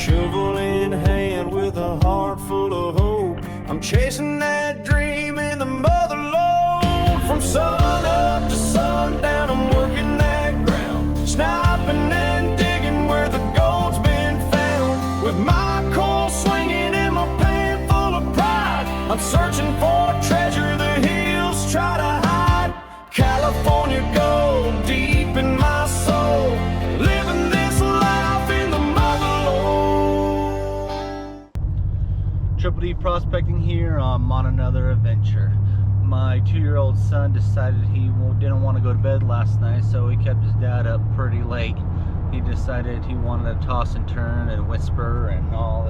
shovel in hand with a heart full of hope. I'm chasing that dream in the mother lode. From sun up to sundown, I'm working that ground, sniping and digging where the gold's been found. With my coal swinging and my pan full of pride, I'm searching for treasure the hills try to hide. California gold deep in my soul, living this life in the motherlode. Triple D prospecting here. I'm on another adventure. My 2-year-old son decided he didn't want to go to bed last night, so he kept his dad up pretty late. He decided he wanted to toss and turn and whisper and all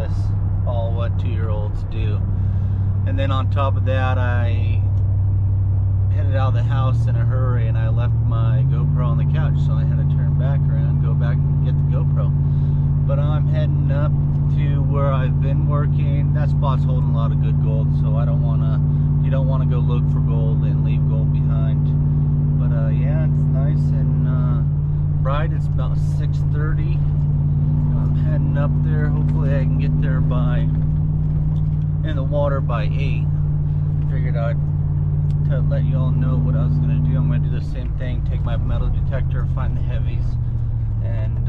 what 2-year-olds do. And then on top of that, I headed out of the house in a hurry and I left my GoPro on the couch, so I had to turn back around, go back and get the GoPro. But I'm heading up to where I've been working. That spot's holding a lot of good gold, so you don't want to go look for gold and leave gold behind. But yeah, it's nice and bright. It's about 6:30. I'm heading up there. Hopefully I can get there in the water by 8. Figured I'd let you all know what I was going to do. I'm going to do the same thing, take my metal detector, find the heavies, and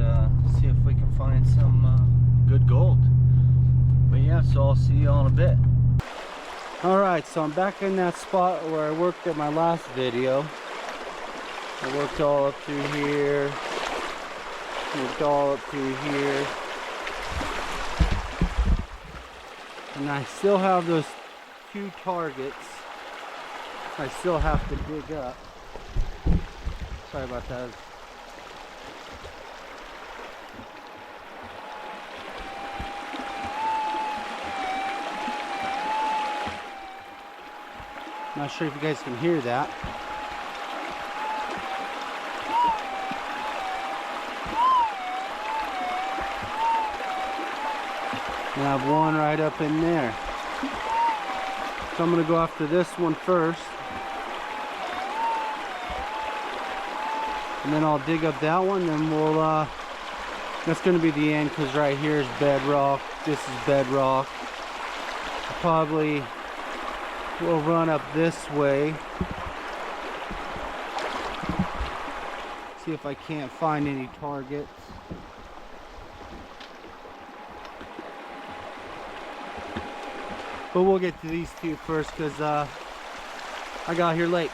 see if we can find some good gold. But yeah, so I'll see you all in a bit. Alright, so I'm back in that spot where I worked at my last video. I worked all up through here, worked all up through here, and I still have those 2 targets I still have to dig up. Sorry about that. Not sure if you guys can hear that. And I have one right up in there. So I'm going to go after this one first. And then I'll dig up that one, then we'll, that's going to be the end, because right here is bedrock, this is bedrock. Probably will run up this way. See if I can't find any targets. But we'll get to these 2 first, because I got here late.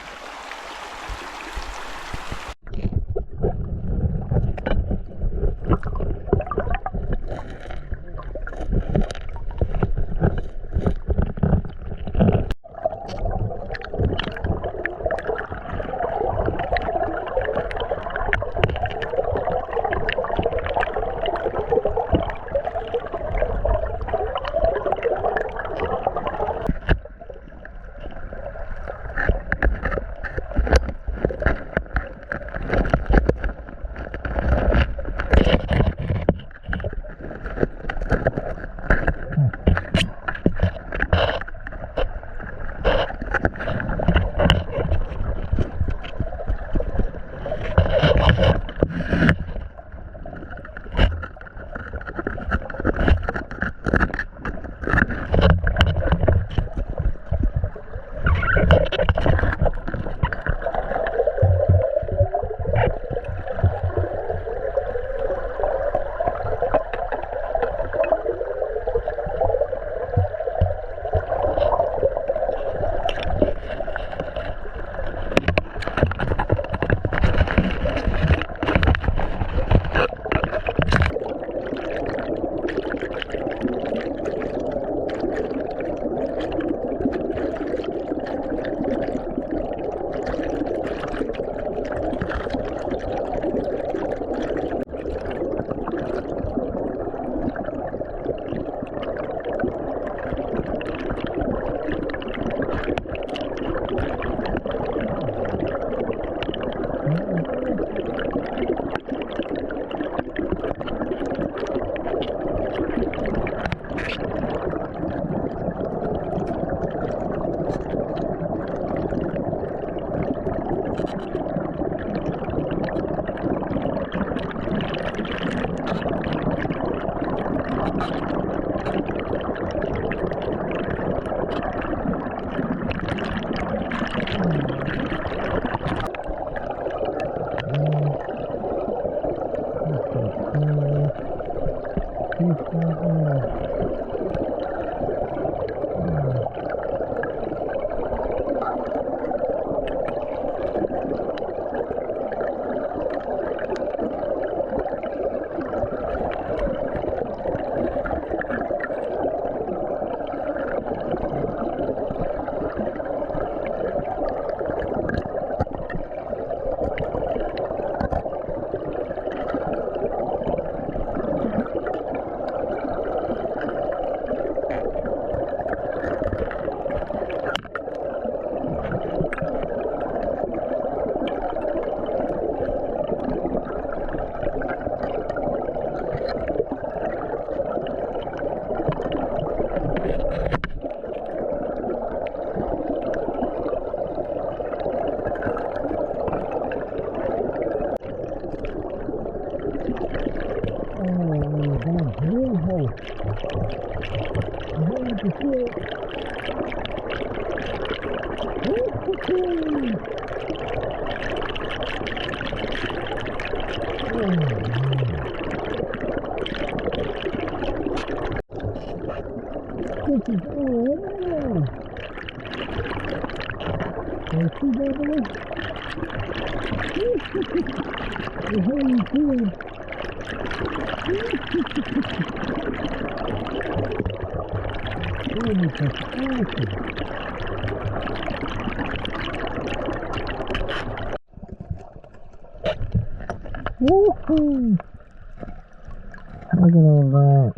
Woohoo! Look at all that.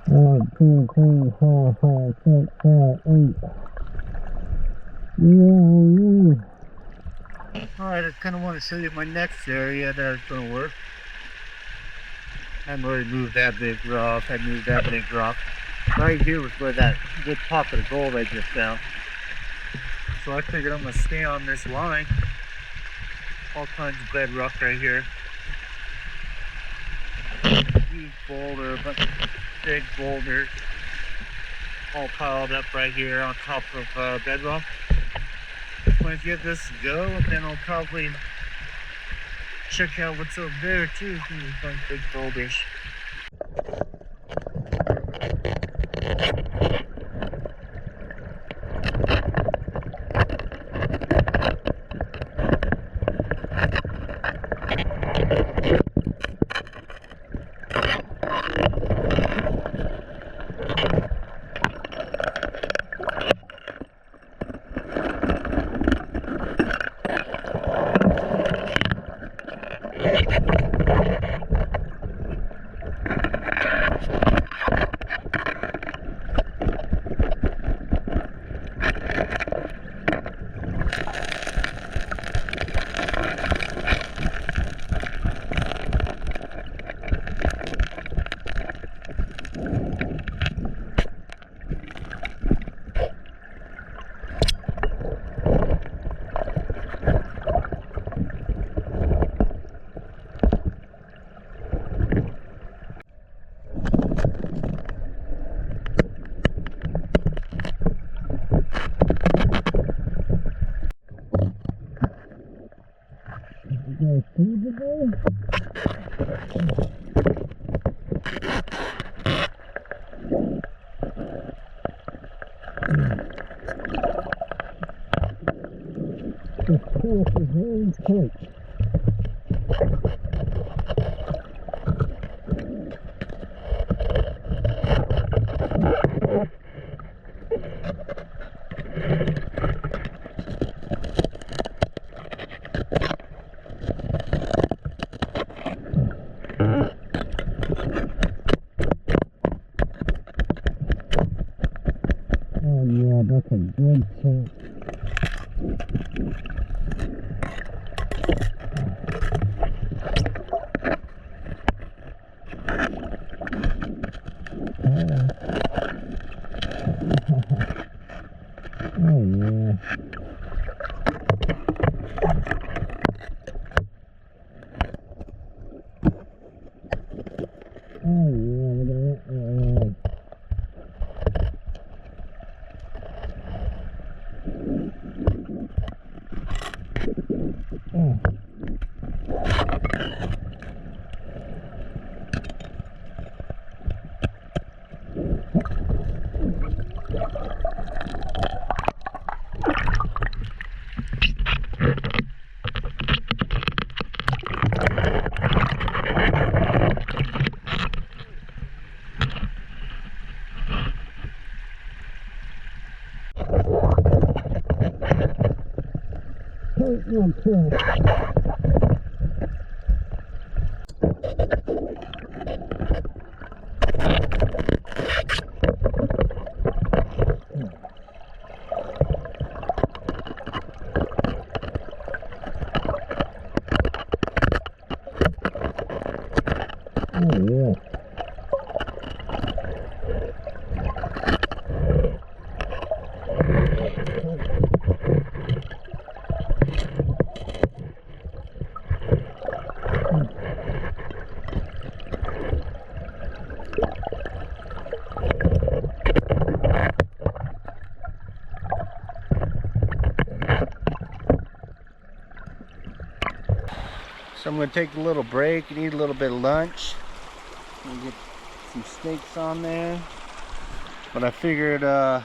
1, 2, 3, 4, 5, 6, 7, 8. Yeah. Alright, I kind of want to show you my next area that it's going to work. I haven't really moved that big rock. I moved that big rock. Right here was where that good pocket of gold I just found. So I figured I'm going to stay on this line. All kinds of bedrock right here. Huge boulder, a bunch of big boulders. All piled up right here on top of bedrock. When I give this a go, then I'll probably check out what's up there too. These bunch of big boulders. That's a good shot. Oh yeah. Oh yeah, look at that. So I'm going to take a little break and eat a little bit of lunch. I'm going to get some steaks on there. But I figured while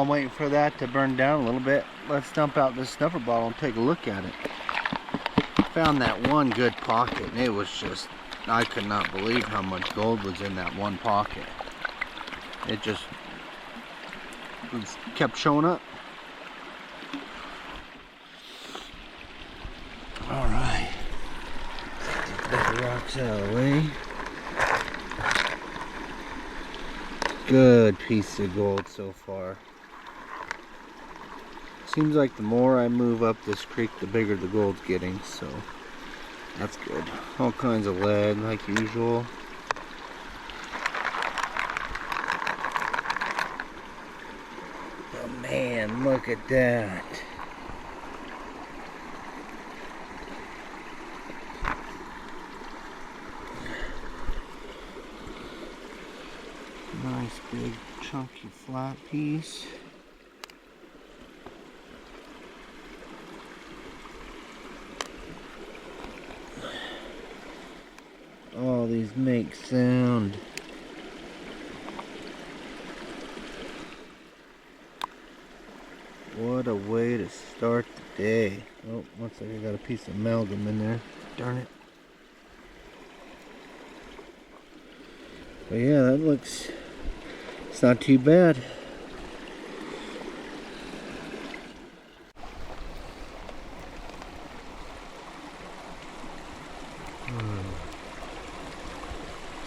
I'm waiting for that to burn down a little bit, let's dump out this snuffer bottle and take a look at it. Found that one good pocket, and it was just, I could not believe how much gold was in that one pocket. It just kept showing up. Alright, get the rocks out of the way. Good piece of gold so far. Seems like the more I move up this creek, the bigger the gold's getting, so that's good. All kinds of lead like usual. Oh man, look at that. Nice big chunky flat piece. Oh, these make sound. What a way to start the day. Oh, looks like I got a piece of amalgam in there. Darn it. But yeah, that looks, it's not too bad.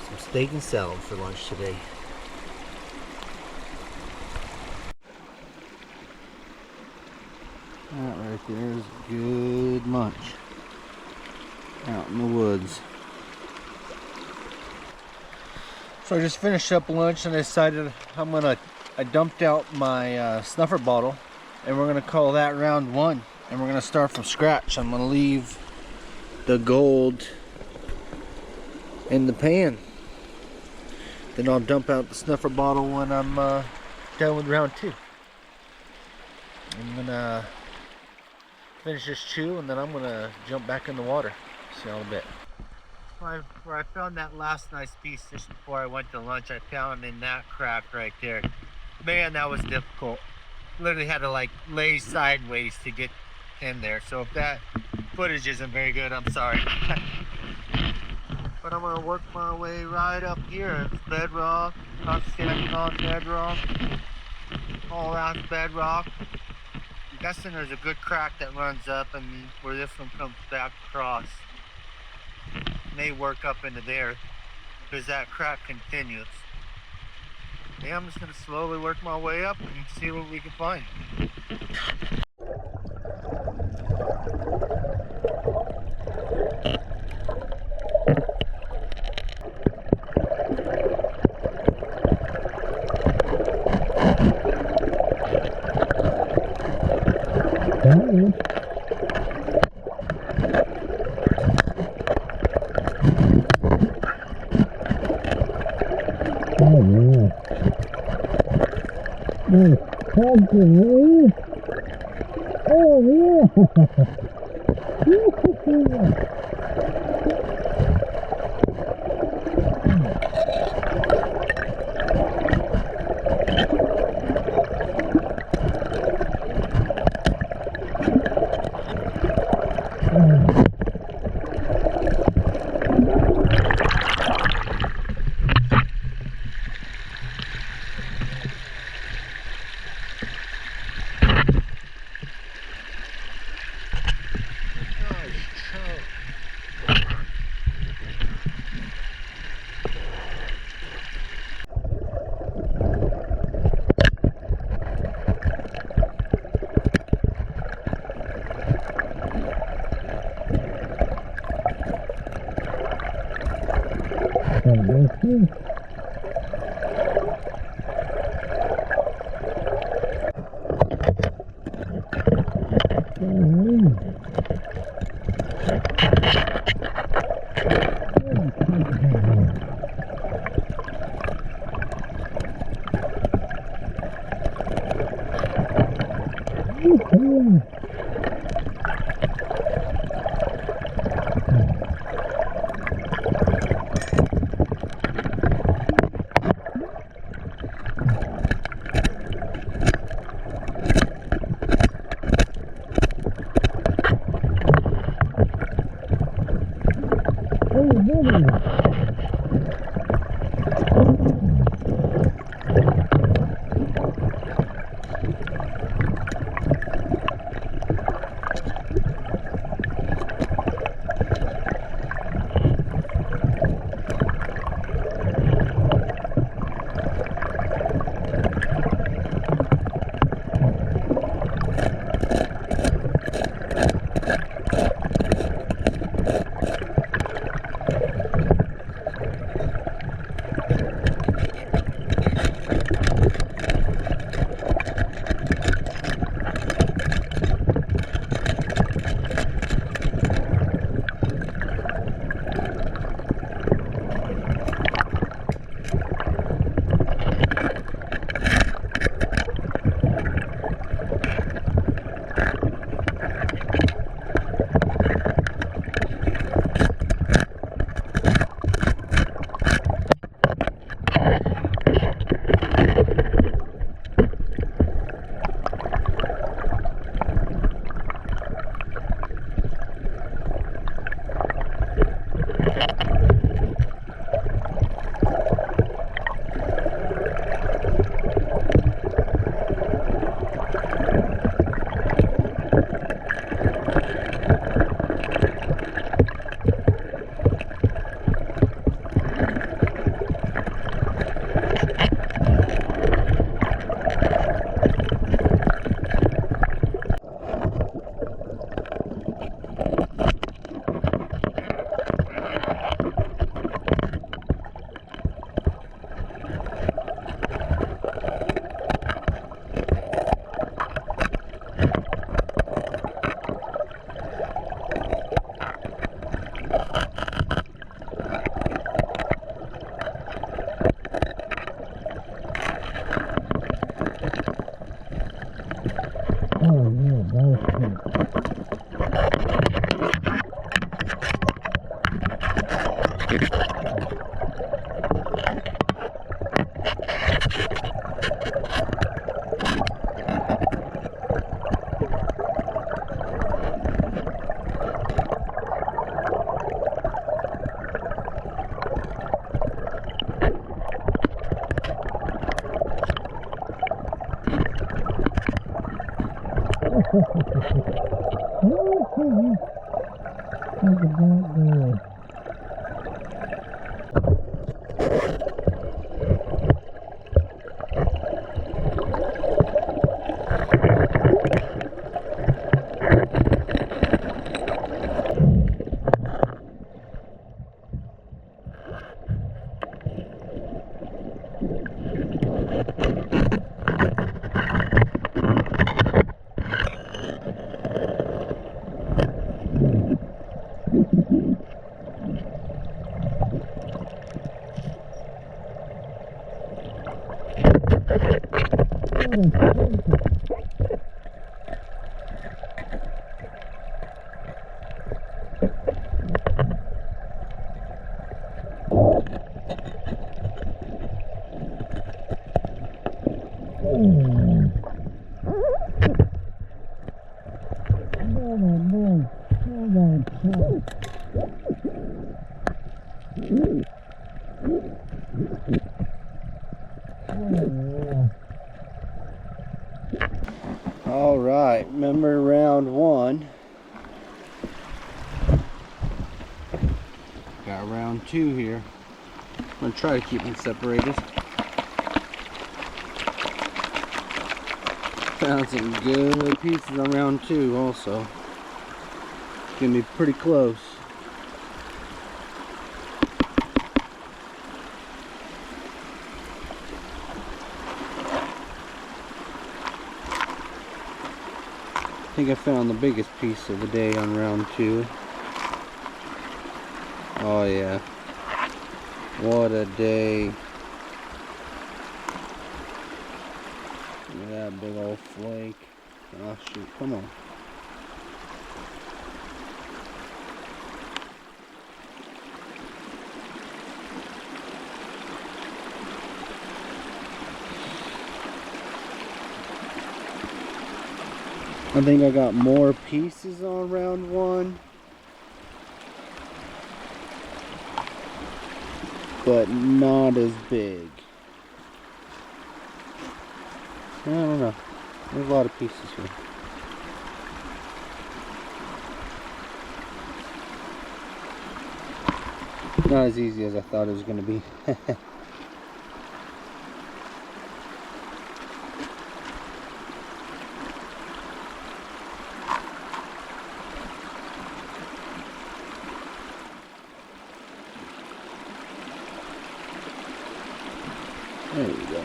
Some steak and salad for lunch today. That right there is a good lunch out in the woods. So I just finished up lunch and I decided I dumped out my snuffer bottle, and we're gonna call that round one, and we're gonna start from scratch. I'm gonna leave the gold in the pan. Then I'll dump out the snuffer bottle when I'm done with round two. I'm gonna finish this chew and then I'm gonna jump back in the water. See y'all in a bit. Where I found that last nice piece just before I went to lunch, I found in that crack right there. Man, that was difficult. Literally had to like lay sideways to get in there. So if that footage isn't very good, I'm sorry. But I'm gonna work my way right up here. It's bedrock. I'm standing on bedrock. All around bedrock. I'm guessing there's a good crack that runs up and where this one comes back across. May work up into there because that crack continues. Yeah, I'm just gonna slowly work my way up and see what we can find. All right, remember round one. Got round two here. I'm gonna try to keep them separated. Found some good pieces on round two also. It's gonna be pretty close. think I found the biggest piece of the day on round 2. Oh yeah. What a day. Look at that big old flake. Oh shoot, come on. I think I got more pieces on round 1, but not as big. I don't know. There's a lot of pieces here. Not as easy as I thought it was going to be. There we go.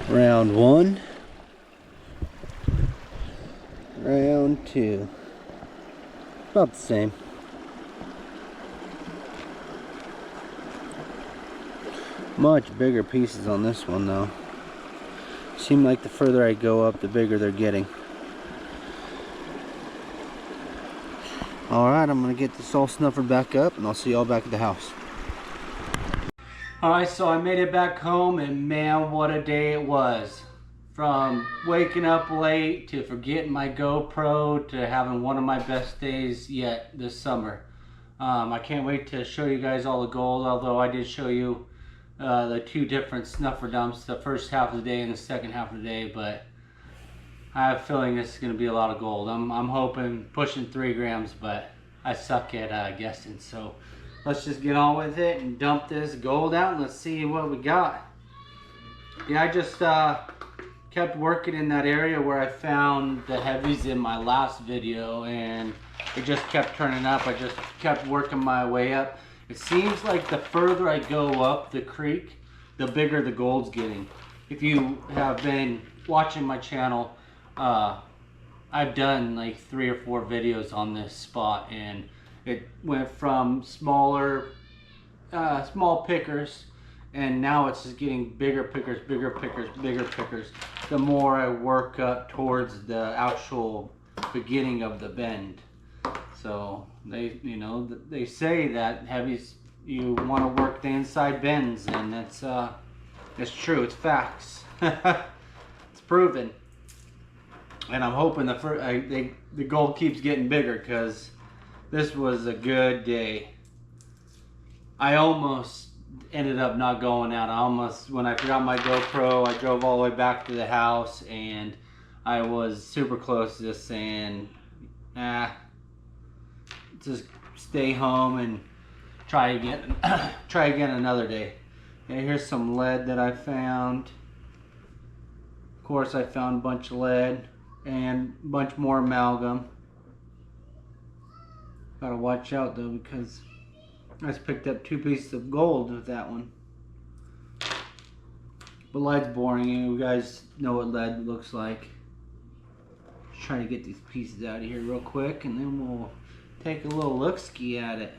Round 1. Round 2. About the same. Much bigger pieces on this one though. Seem like the further I go up, the bigger they're getting. Alright, I'm gonna get this all snuffered back up and I'll see y'all back at the house. Alright, so I made it back home and man, what a day it was. From waking up late to forgetting my GoPro to having one of my best days yet this summer. I can't wait to show you guys all the gold, although I did show you the 2 different snuffer dumps, the first half of the day and the second half of the day, but I have a feeling this is going to be a lot of gold. I'm hoping pushing 3 grams, but I suck at guessing. So let's just get on with it and dump this gold out and let's see what we got. Yeah, I just kept working in that area where I found the heavies in my last video and it just kept turning up. I just kept working my way up. It seems like the further I go up the creek, the bigger the gold's getting. If you have been watching my channel, I've done like 3 or 4 videos on this spot and it went from small pickers and now it's just getting bigger pickers, bigger pickers, bigger pickers the more I work up towards the actual beginning of the bend. So they say that heavies, you want to work the inside bends, and it's true, it's facts. It's proven. And I'm hoping the gold keeps getting bigger because this was a good day. I almost ended up not going out. When I forgot my GoPro, I drove all the way back to the house and I was super close to just saying, just stay home and try again another day. And here's some lead that I found. Of course, I found a bunch of lead and a bunch more amalgam. Gotta watch out though because I just picked up 2 pieces of gold with that one. But lead's boring, you guys know what lead looks like. Just try to get these pieces out of here real quick and then we'll take a little look-ski at it.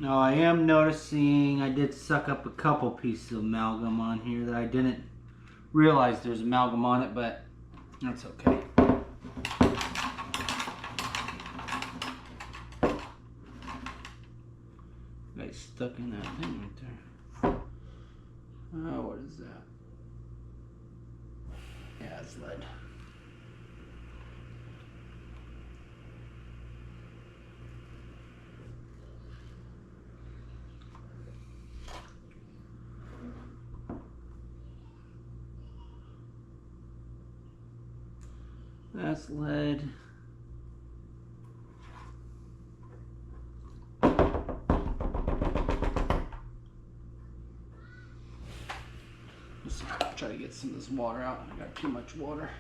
Now I am noticing I did suck up a couple pieces of amalgam on here that I didn't realize there's amalgam on it, but that's okay. Got stuck in that thing right there. Oh, what is that? Yeah, it's lead. That's lead. Let's try to get some of this water out. I got too much water.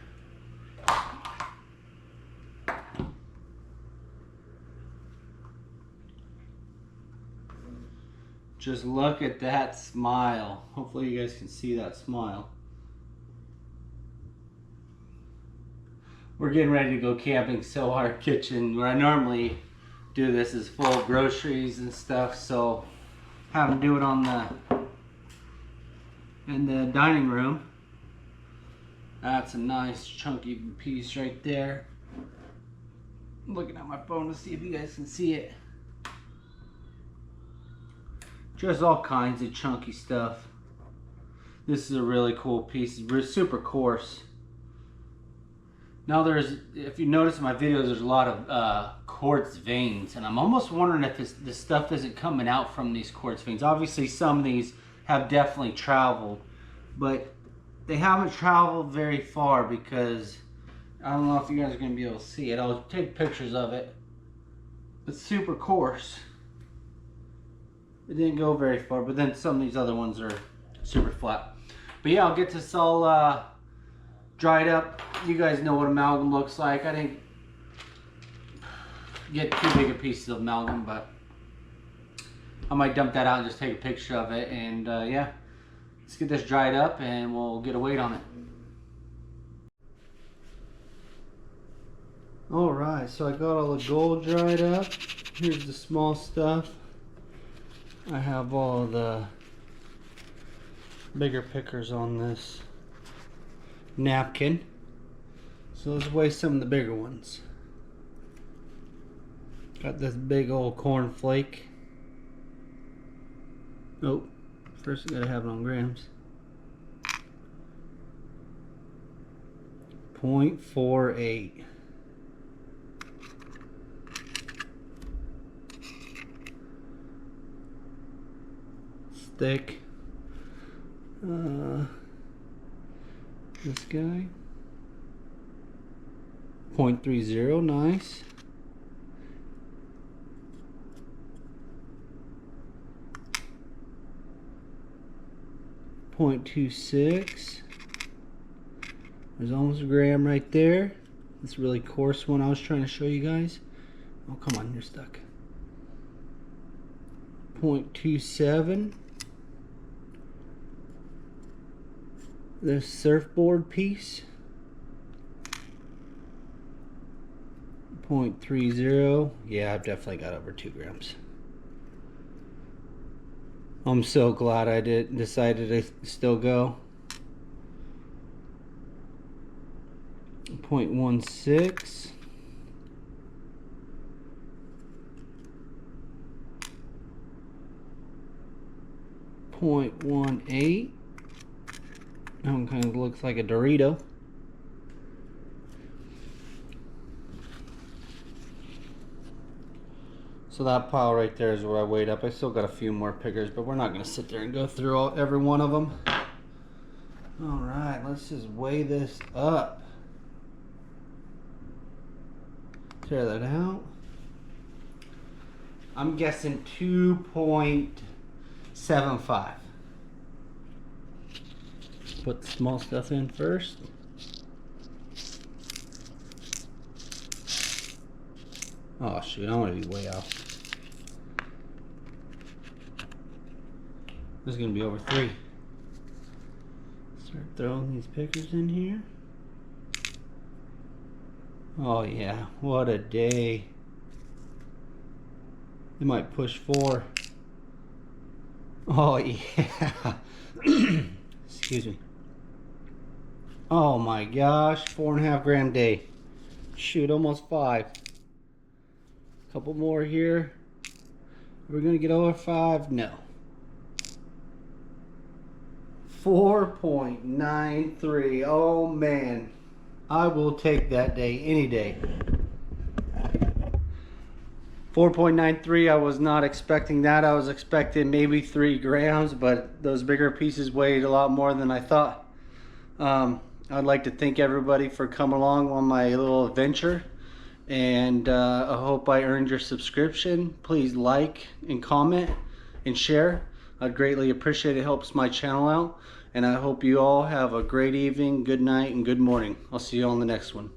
Just look at that smile. Hopefully you guys can see that smile. We're getting ready to go camping, so our kitchen, where I normally do this, is full of groceries and stuff, so have them do it in the dining room. That's a nice chunky piece right there. I'm looking at my phone to see if you guys can see it. Just all kinds of chunky stuff. This is a really cool piece. It's super coarse. Now if you notice in my videos, there's a lot of quartz veins, and I'm almost wondering if this stuff isn't coming out from these quartz veins. Obviously some of these have definitely traveled, but they haven't traveled very far, because I don't know if you guys are going to be able to see it. I'll take pictures of it. It's super coarse. It didn't go very far, but then some of these other ones are super flat. But yeah, I'll get this all dried up. You guys know what amalgam looks like. I didn't get too big a piece of amalgam, but I might dump that out and just take a picture of it. And yeah, let's get this dried up and we'll get a weight on it. Alright, so I got all the gold dried up. Here's the small stuff. I have all the bigger pickers on this napkin. So let's weigh some of the bigger ones. Got this big old corn flake. Oh, first I gotta have it on grams. 0.48. Thick. This guy. 0.30, nice. .26. There's almost a gram right there. This really coarse one I was trying to show you guys. Oh, come on, you're stuck. 0.27. This surfboard piece. 0.30. Yeah, I've definitely got over 2 grams. I'm so glad I decided to still go. 0.16. 0.18. That one kind of looks like a Dorito. So that pile right there is where I weighed up. I still got a few more pickers, but we're not going to sit there and go through every one of them. Alright, let's just weigh this up. Tear that out. I'm guessing 2.75. Put the small stuff in first. Oh shoot, I'm gonna be way off. This is gonna be over 3. Start throwing these pickers in here. Oh yeah, what a day. It might push 4. Oh yeah. Excuse me. Oh my gosh, 4.5 gram day. Shoot, almost 5. Couple more here. We're gonna get over 5? No. 4.93. Oh man. I will take that day any day. 4.93, I was not expecting that. I was expecting maybe 3 grams, but those bigger pieces weighed a lot more than I thought. I'd like to thank everybody for coming along on my little adventure, and I hope I earned your subscription. Please like and comment and share. I'd greatly appreciate it. It helps my channel out, and I hope you all have a great evening, good night, and good morning. I'll see you on the next one.